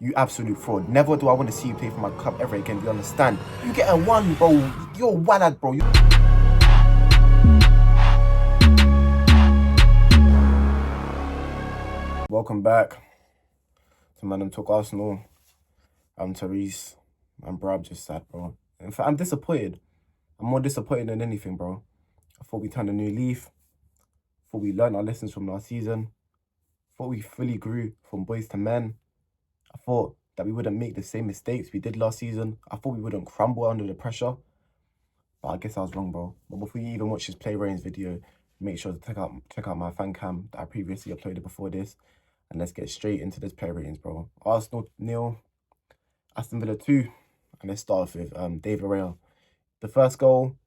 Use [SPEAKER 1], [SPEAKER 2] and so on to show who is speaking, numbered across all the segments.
[SPEAKER 1] You absolute fraud. Never do I want to see you play for my club ever again. Do you understand? You get a 1, bro. You're a wild, bro. Welcome back to Man and Talk Arsenal. I'm Therese. I'm just sad, bro. In fact, I'm disappointed. I'm more disappointed than anything, bro. I thought we turned a new leaf. Thought we learned our lessons from last season. Thought we fully grew from boys to men. I thought that we wouldn't make the same mistakes we did last season. I thought we wouldn't crumble under the pressure. But I guess I was wrong, bro. But before you even watch this play ratings video, make sure to check out my fan cam that I previously uploaded before this. And let's get straight into this play ratings, bro. Arsenal 0, Aston Villa 2. And let's start off with David Raya. The first goal,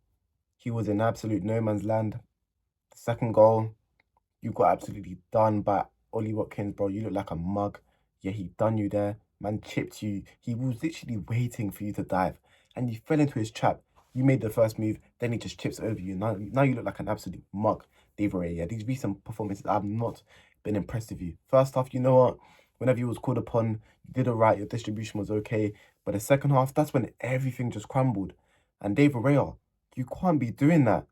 [SPEAKER 1] he was in absolute no man's land. The second goal, you got absolutely done by Ollie Watkins, bro. You look like a mug. Yeah, he done you there. Man chipped you. He was literally waiting for you to dive. And you fell into his trap. You made the first move, then he just chips over you. Now you look like an absolute mug, David Raya. Yeah, these recent performances, I've not been impressed with you. First half, you know what? Whenever you was called upon, you did all right. Your distribution was okay. But the second half, that's when everything just crumbled. And David Raya, you can't be doing that.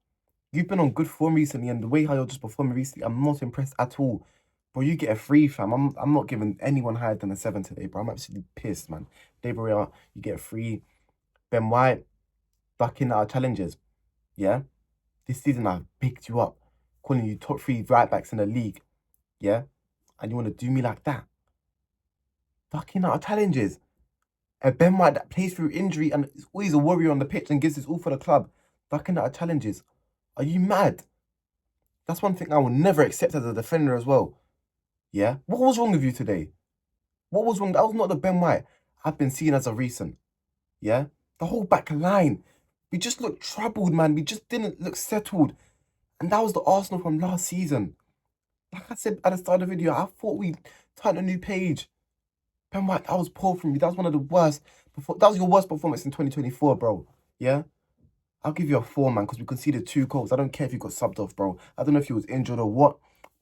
[SPEAKER 1] You've been on good form recently, and the way how you're just performing recently, I'm not impressed at all. Bro, you get a 3, fam. I'm not giving anyone higher than a 7 today, bro. I'm absolutely pissed, man. David Raya, you get a 3. Ben White, ducking our challenges. Yeah? This season I've picked you up, calling you top 3 right backs in the league. Yeah? And you want to do me like that? Ducking our challenges. A Ben White that plays through injury and is always a warrior on the pitch and gives his all for the club. Ducking our challenges. Are you mad? That's one thing I will never accept as a defender as well. Yeah? What was wrong with you today? What was wrong? That was not the Ben White I've been seeing as of recent. Yeah? The whole back line. We just looked troubled, man. We just didn't look settled. And that was the Arsenal from last season. Like I said at the start of the video, I thought we turned a new page. Ben White, that was poor from you. That was one of the worst. That was your worst performance in 2024, bro. Yeah? I'll give you a 4, man, because we conceded 2 goals. I don't care if you got subbed off, bro. I don't know if he was injured or what,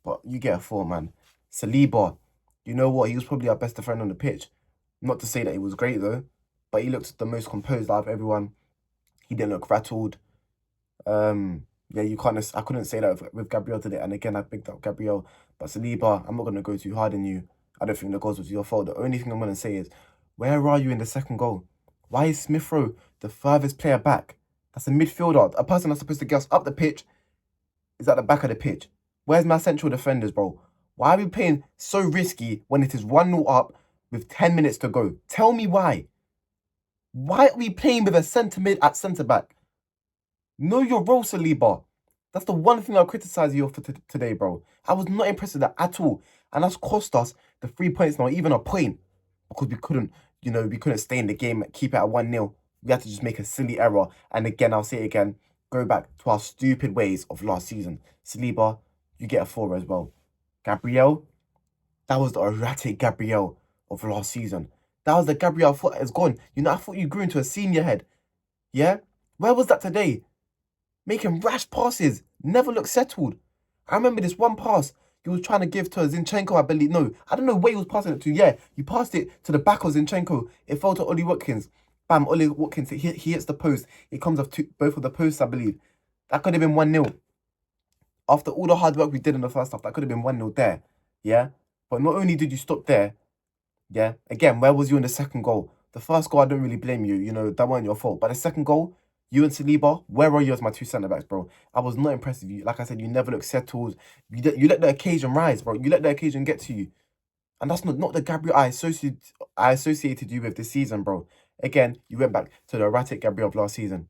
[SPEAKER 1] but you get a 4, man. Saliba, you know what? He was probably our best defender on the pitch. Not to say that he was great, though, but he looked the most composed out of everyone. He didn't look rattled. Yeah, I couldn't say that with Gabriel today. And again, I picked up Gabriel. But Saliba, I'm not going to go too hard on you. I don't think the goals was your fault. The only thing I'm going to say is, where are you in the second goal? Why is Smith Rowe the furthest player back? That's a midfielder. A person that's supposed to get us up the pitch is at the back of the pitch. Where's my central defenders, bro? Why are we playing so risky when it is 1-0 up with 10 minutes to go? Tell me why. Why are we playing with a centre-mid at centre-back? Know your role, Saliba. That's the one thing I'll criticise you for today, bro. I was not impressed with that at all. And that's cost us the 3 points, not even a point. Because we couldn't stay in the game and keep it at 1-0. We had to just make a silly error. And again, I'll say it again, go back to our stupid ways of last season. Saliba, you get a 4 as well. Gabriel, that was the erratic Gabriel of last season. That was the Gabriel I thought is gone. You know, I thought you grew into a senior head. Yeah? Where was that today? Making rash passes. Never looked settled. I remember this one pass he was trying to give to ZINCHENKO, I believe. No, I don't know where he was passing it to. Yeah, he passed it to the back of ZINCHENKO. It fell to Ollie Watkins. Bam, Ollie Watkins, he hits the post. It comes off both of the posts, I believe. That could have been 1-0. After all the hard work we did in the first half, that could have been 1-0 there. Yeah? But not only did you stop there, yeah, again, where was you in the second goal? The first goal, I don't really blame you. You know, that wasn't your fault. But the second goal, you and Saliba, where are you as my 2 centre-backs, bro? I was not impressed with you. Like I said, you never look settled. You let the occasion rise, bro. You let the occasion get to you. And that's not the Gabriel I associated you with this season, bro. Again, you went back to the erratic Gabriel of last season.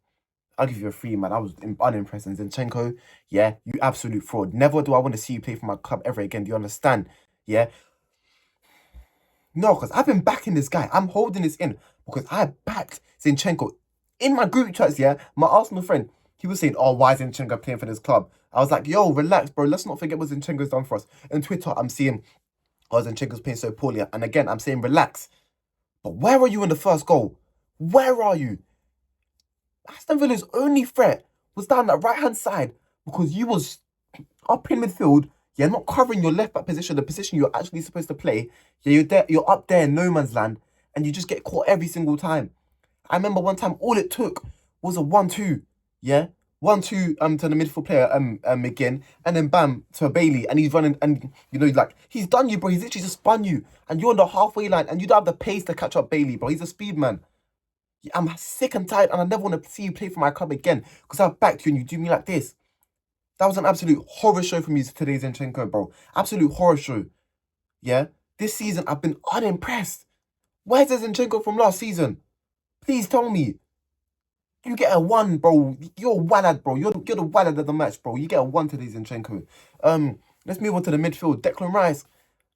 [SPEAKER 1] I'll give you a 3, man. I was unimpressed. And ZINCHENKO, yeah, you absolute fraud. Never do I want to see you play for my club ever again. Do you understand? Yeah? No, because I've been backing this guy. I'm holding this in because I backed ZINCHENKO. In my group chats, yeah, my Arsenal friend, he was saying, oh, why is ZINCHENKO playing for this club? I was like, yo, relax, bro. Let's not forget what ZINCHENKO's done for us. On Twitter, I'm seeing, oh, ZINCHENKO's playing so poorly. And again, I'm saying, relax. But where are you in the first goal? Where are you? Aston Villa's only threat was down that right-hand side because you was up in midfield. You're not covering your left back position, the position you're actually supposed to play. Yeah, you're there, you're up there in no man's land, and you just get caught every single time. I remember one time all it took was a 1-2, yeah, 1-2 to the midfield player again, and then bam to Bailey, and he's running, and like he's done you, bro. He's literally just spun you, and you're on the halfway line, and you don't have the pace to catch up Bailey, bro. He's a speed man. I'm sick and tired, and I never want to see you play for my club again because I've backed you and you do me like this. That was an absolute horror show for me today, ZINCHENKO, bro. Absolute horror show. Yeah? This season, I've been unimpressed. Where's the ZINCHENKO from last season? Please tell me. You get a 1, bro. You're a wallad, bro. You're the wallad of the match, bro. You get a 1 today, ZINCHENKO. Let's move on to the midfield. Declan Rice.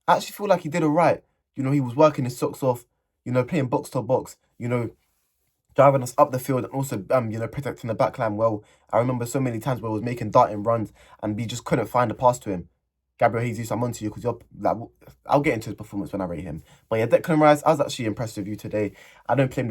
[SPEAKER 1] I actually feel like he did all right. He was working his socks off. Playing box to box. Driving us up the field and also, protecting the backline well. I remember so many times where he was making darting runs and we just couldn't find a pass to him. Gabriel Jesus, I'm onto you because you're like, I'll get into his performance when I rate him. But yeah, Declan Rice, I was actually impressed with you today. I don't blame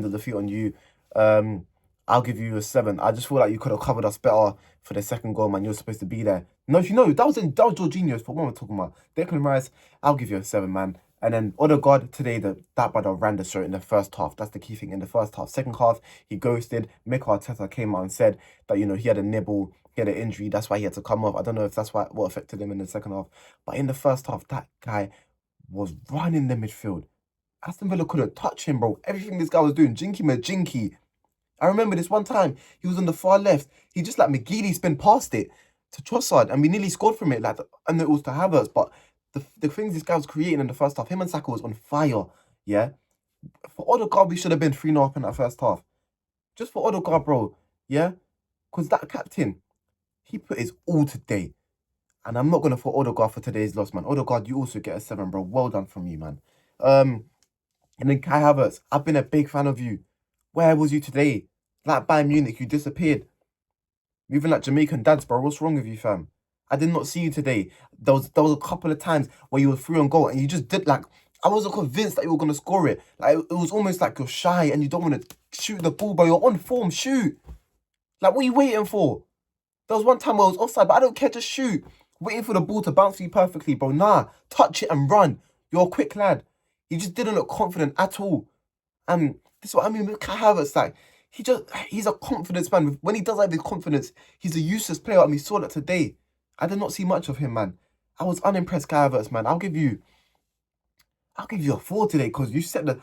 [SPEAKER 1] the defeat on you. I'll give you a 7. I just feel like you could have covered us better for the second goal, man. You're supposed to be there. No, that was Jorginho's for what we're talking about. Declan Rice, I'll give you a 7, man. And then Odegaard today, that brother ran the show in the first half. That's the key thing in the first half. Second half, he ghosted. Mikel Arteta came out and said that, he had a nibble, he had an injury. That's why he had to come off. I don't know if that's what affected him in the second half. But in the first half, that guy was running the midfield. Aston Villa couldn't touch him, bro. Everything this guy was doing, jinky. I remember this one time, he was on the far left. He just like McGeady spin past it to Trossard, and we nearly scored from it. And it was to Havertz, but the things this guy was creating in the first half, him and Saka was on fire, yeah? For Odegaard, we should have been 3-0 in that first half. Just for Odegaard, bro, yeah? Because that captain, he put his all today. And I'm not going to put Odegaard for today's loss, man. Odegaard, you also get a 7, bro. Well done from you, man. And then Kai Havertz, I've been a big fan of you. Where was you today? Like Bayern Munich, you disappeared. Moving like Jamaican dads, bro. What's wrong with you, fam? I did not see you today. There was a couple of times where you were free on goal and you just did I wasn't convinced that you were going to score it. Like, it was almost like you're shy and you don't want to shoot the ball, bro. You're on form, shoot. Like, what are you waiting for? There was one time where I was offside, but I don't care, just shoot. Waiting for the ball to bounce for you perfectly, bro. Nah, touch it and run. You're a quick lad. You just didn't look confident at all. And this is what I mean with Kai Havertz, like, he's a confidence man. When he does have his confidence, he's a useless player. And we saw that today. I did not see much of him, man. I was unimpressed, Kai Havertz, man. I'll give you a 4 today because you set the,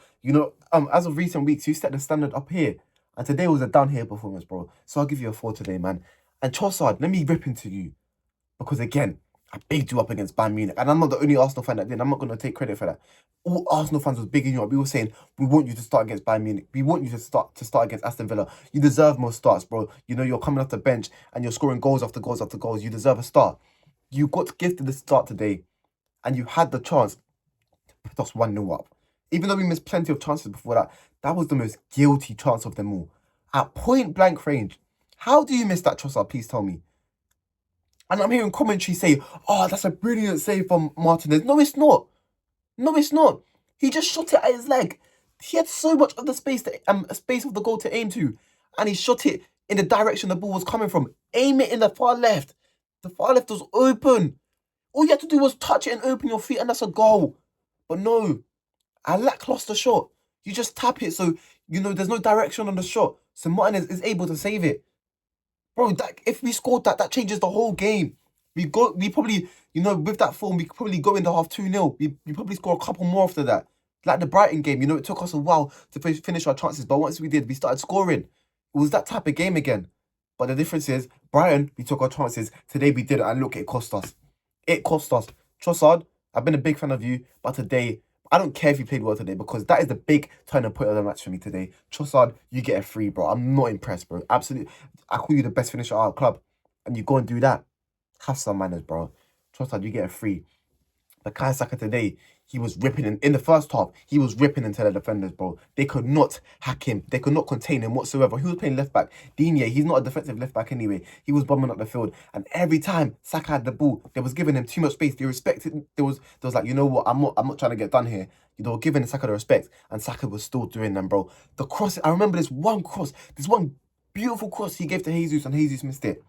[SPEAKER 1] as of recent weeks, you set the standard up here. And today was a down here performance, bro. So I'll give you a 4 today, man. And Trossard, let me rip into you. Because again, I bigged you up against Bayern Munich. And I'm not the only Arsenal fan that did. I'm not going to take credit for that. All Arsenal fans was bigging you up. We were saying, we want you to start against Bayern Munich. We want you to start against Aston Villa. You deserve more starts, bro. You're coming off the bench and you're scoring goals after goals after goals. You deserve a start. You got gifted the start today. And you had the chance to put us 1-0 up. Even though we missed plenty of chances before that, that was the most guilty chance of them all. At point blank range. How do you miss that, Trossard? Please tell me. And I'm hearing commentary say, oh, that's a brilliant save from Martinez. No, it's not. No, it's not. He just shot it at his leg. He had so much of the space of the goal to aim to. And he shot it in the direction the ball was coming from. Aim it in the far left. The far left was open. All you had to do was touch it and open your feet and that's a goal. But no, a lackluster shot. You just tap it so, there's no direction on the shot. So Martinez is able to save it. Bro, if we scored that changes the whole game. We probably, with that form, we could probably go into half 2-0. We probably score a couple more after that. Like the Brighton game, it took us a while to finish our chances. But once we did, we started scoring. It was that type of game again. But the difference is, Brighton, we took our chances. Today we did it, and look, it cost us. It cost us. Trossard, I've been a big fan of you, but today, I don't care if you played well today because that is the big turning point of the match for me today. Trossard, you get a 3, bro. I'm not impressed, bro. Absolutely. I call you the best finisher at our club, and you go and do that. Have some manners, bro. Trossard, you get a 3. But Kai Saka today, he was ripping in the first half. He was ripping into the defenders, bro. They could not hack him. They could not contain him whatsoever. He was playing left back. Digne, he's not a defensive left back anyway. He was bombing up the field, and every time Saka had the ball, they was giving him too much space. They respected. There was like, you know what? I'm not trying to get done here. They were giving Saka the respect, and Saka was still doing them, bro. The cross. I remember this one beautiful cross he gave to Jesus, and Jesus missed it.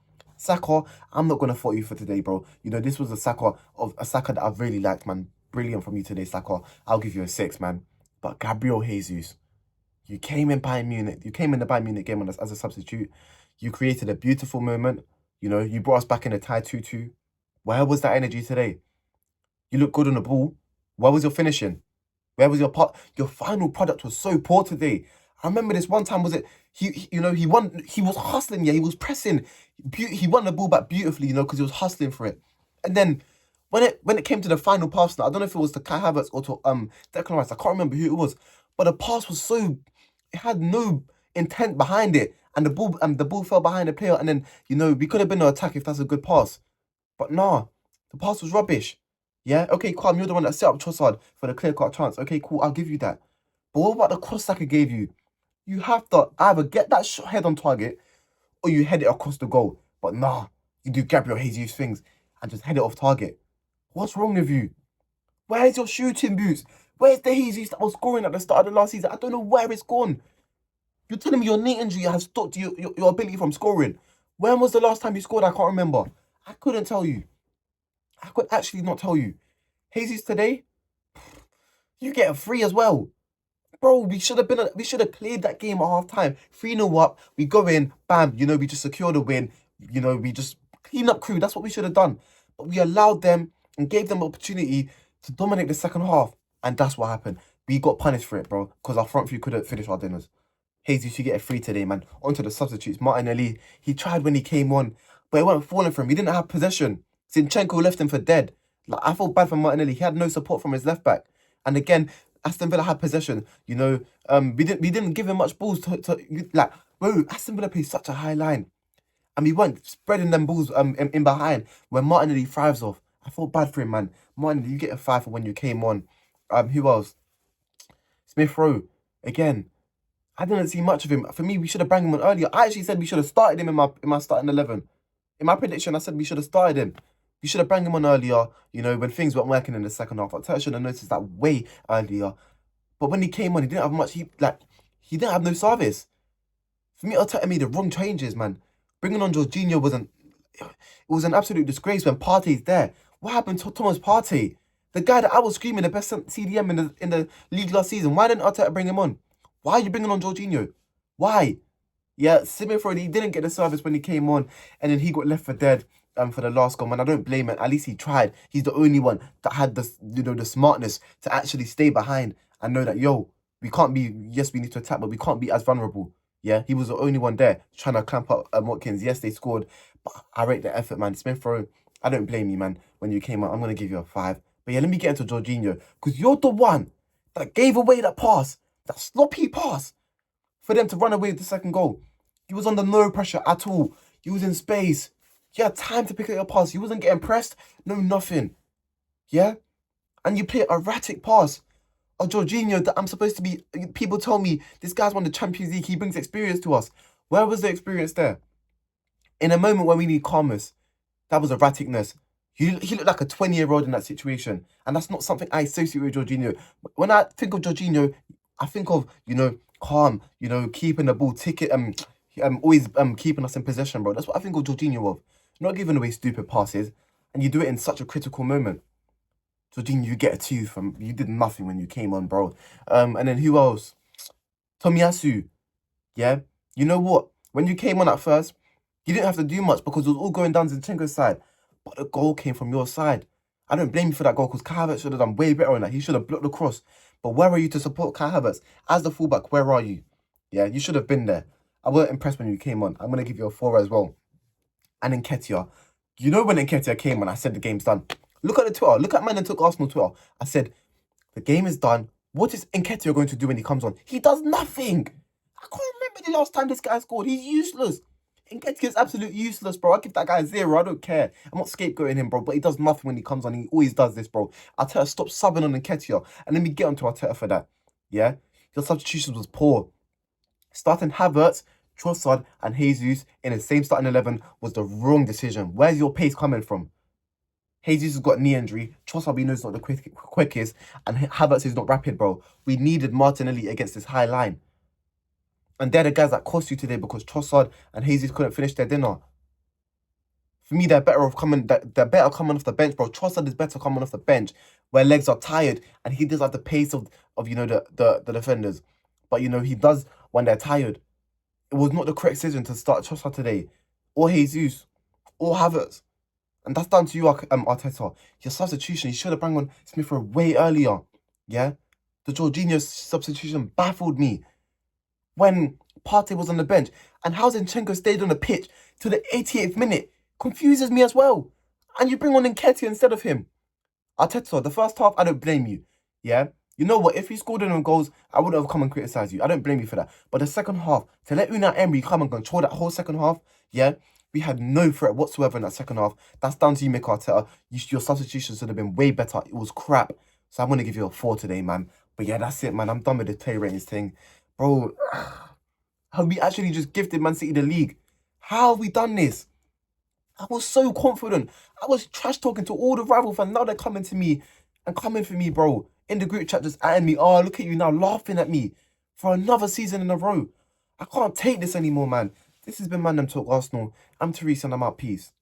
[SPEAKER 1] Saka, I'm not gonna fault you for today, bro. You know, this was a Saka that I've really liked, man. Brilliant from you today, Saka. I'll give you a 6, man. But Gabriel Jesus, you came in Bayern Munich. You came in the Bayern Munich game as a substitute. You created a beautiful moment. You know, you brought us back in a tie 2-2. Where was that energy today? You look good on the ball. Where was your finishing? Where was your part? Your final product was so poor today. I remember this one time, was it, he won, he was hustling, yeah, he was pressing. He won the ball back beautifully, you know, because he was hustling for it. And then when it came to the final pass, I don't know if it was to Kai Havertz or to Declan Rice, I can't remember who it was, but the pass was so, it had no intent behind it. And the ball fell behind the player, and then, you know, we could have been an attack if that's a good pass. But nah, the pass was rubbish. Yeah, okay, calm. You're the one that set up Trossard for the clear-cut chance. Okay, cool, I'll give you that. But what about the cross Saka gave you? You have to either get that shot head on target or you head it across the goal. But nah, you do Gabriel Jesus things and just head it off target. What's wrong with you? Where's your shooting boots? Where's the Jesus that was scoring at the start of the last season? I don't know where it's gone. You're telling me your knee injury has stopped your ability from scoring. When was the last time you scored? I can't remember. I couldn't tell you. I could actually not tell you. Jesus today, you get a 3 as well. Bro, we should have cleared that game at half time. 3-0 up, we go in, bam, you know, we just secure the win. You know, we just clean up crew. That's what we should have done. But we allowed them and gave them opportunity to dominate the second half. And that's what happened. We got punished for it, bro, because our front three couldn't finish our dinners. Jesus, you get a 3 today, man. On to the substitutes. Martinelli, he tried when he came on, but it wasn't falling for him. He didn't have possession. ZINCHENKO left him for dead. Like, I felt bad for Martinelli. He had no support from his left back. And again, Aston Villa had possession. You know, we didn't give him much balls to like. Bro, Aston Villa plays such a high line, and we weren't spreading them balls in behind when Martinelli thrives off. I felt bad for him, man. Martinelli, you get a 5 for when you came on. Who else? Smith Rowe again. I didn't see much of him. For me, we should have brought him on earlier. I actually said we should have started him in my starting 11. In my prediction, I said we should have started him. We should have brought him on earlier, you know, when things weren't working in the second half. I should have noticed that way earlier. But when he came on, he didn't have much. He didn't have no service. For me, Arteta made the wrong changes, man. Bringing on Jorginho was an absolute disgrace when Partey's there. What happened to Thomas Partey? The guy that I was screaming the best CDM in the league last season. Why didn't Arteta bring him on? Why are you bringing on Jorginho? Why? Yeah, Smith Rowe, he didn't get the service when he came on, and then he got left for dead for the last goal. Man, I don't blame him. At least he tried. He's the only one that had the, you know, the smartness to actually stay behind and know that, yo, we can't be, yes, we need to attack, but we can't be as vulnerable. Yeah, he was the only one there trying to clamp up Watkins. Yes, they scored, but I rate the effort, man. Smith Rowe, I don't blame you, man. When you came out, I'm going to give you a 5. But yeah, let me get into Jorginho, because you're the one that gave away that pass, that sloppy pass, for them to run away with the second goal. He was under no pressure at all. He was in space. He had time to pick up your pass. He wasn't getting pressed. No, nothing. Yeah? And you play an erratic pass. A Jorginho that I'm supposed to be... People tell me, this guy's won the Champions League. He brings experience to us. Where was the experience there? In a moment when we need calmness, that was erraticness. He looked like a 20-year-old in that situation. And that's not something I associate with Jorginho. When I think of Jorginho, I think of, you know, calm, you know, keeping the ball, always keeping us in possession, bro. That's what I think of Jorginho of. Not giving away stupid passes, and you do it in such a critical moment. Jorginho, you get a 2 from, you did nothing when you came on, bro. And then who else? Tomiyasu. Yeah? You know what? When you came on at first, you didn't have to do much because it was all going down Zinchenko's side. But the goal came from your side. I don't blame you for that goal because Kai Havertz should have done way better on that. He should have blocked the cross. But where are you to support Kai Havertz? As the fullback, where are you? Yeah, you should have been there. I wasn't impressed when you came on. I'm going to give you a 4 as well. And Nketiah. You know when Nketiah came on, I said the game's done. Look at the Twitter. Look at Man and Took Arsenal Twitter. I said, the game is done. What is Nketiah going to do when he comes on? He does nothing. I can't remember the last time this guy scored. He's useless. Nketiah's absolutely useless, bro. I give that guy a 0. I don't care. I'm not scapegoating him, bro. But he does nothing when he comes on. He always does this, bro. Arteta, stop subbing on Nketiah. And let me get onto Arteta for that. Yeah? Your substitutions was poor. Starting Havertz, Trossard and Jesus in the same starting 11 was the wrong decision. Where's your pace coming from? Jesus has got a knee injury. Trossard, we know, is not the quickest. And Havertz is not rapid, bro. We needed Martinelli against this high line. And they're the guys that cost you today because Trossard and Jesus couldn't finish their dinner. For me, they're better off coming. They're better coming off the bench, bro. Trossard is better coming off the bench, where legs are tired, and he does at the pace of the defenders. But he does when they're tired. It was not the correct decision to start Trossard today, or Jesus, or Havertz, and that's down to you, Arteta. Your substitution, you should have brought on Smith Rowe way earlier. Yeah, the Jorginho substitution baffled me when Partey was on the bench, and how ZINCHENKO stayed on the pitch to the 88th minute confuses me as well. And you bring on Nketiah instead of him. Arteta, the first half, I don't blame you. Yeah? You know what? If you scored them goals, I wouldn't have come and criticised you. I don't blame you for that. But the second half, to let Unai Emery come and control that whole second half, yeah, we had no threat whatsoever in that second half. That's down to you, Mick Arteta. Your substitutions should have been way better. It was crap. So I'm going to give you a 4 today, man. But yeah, that's it, man. I'm done with the player ratings thing. Bro, have we actually just gifted Man City the league? How have we done this? I was so confident. I was trash talking to all the rival fans. Now they're coming to me and coming for me, bro. In the group chat, just adding me. Oh, look at you now, laughing at me for another season in a row. I can't take this anymore, man. This has been Man Them Talk Arsenal. I'm Therese and I'm out. Peace.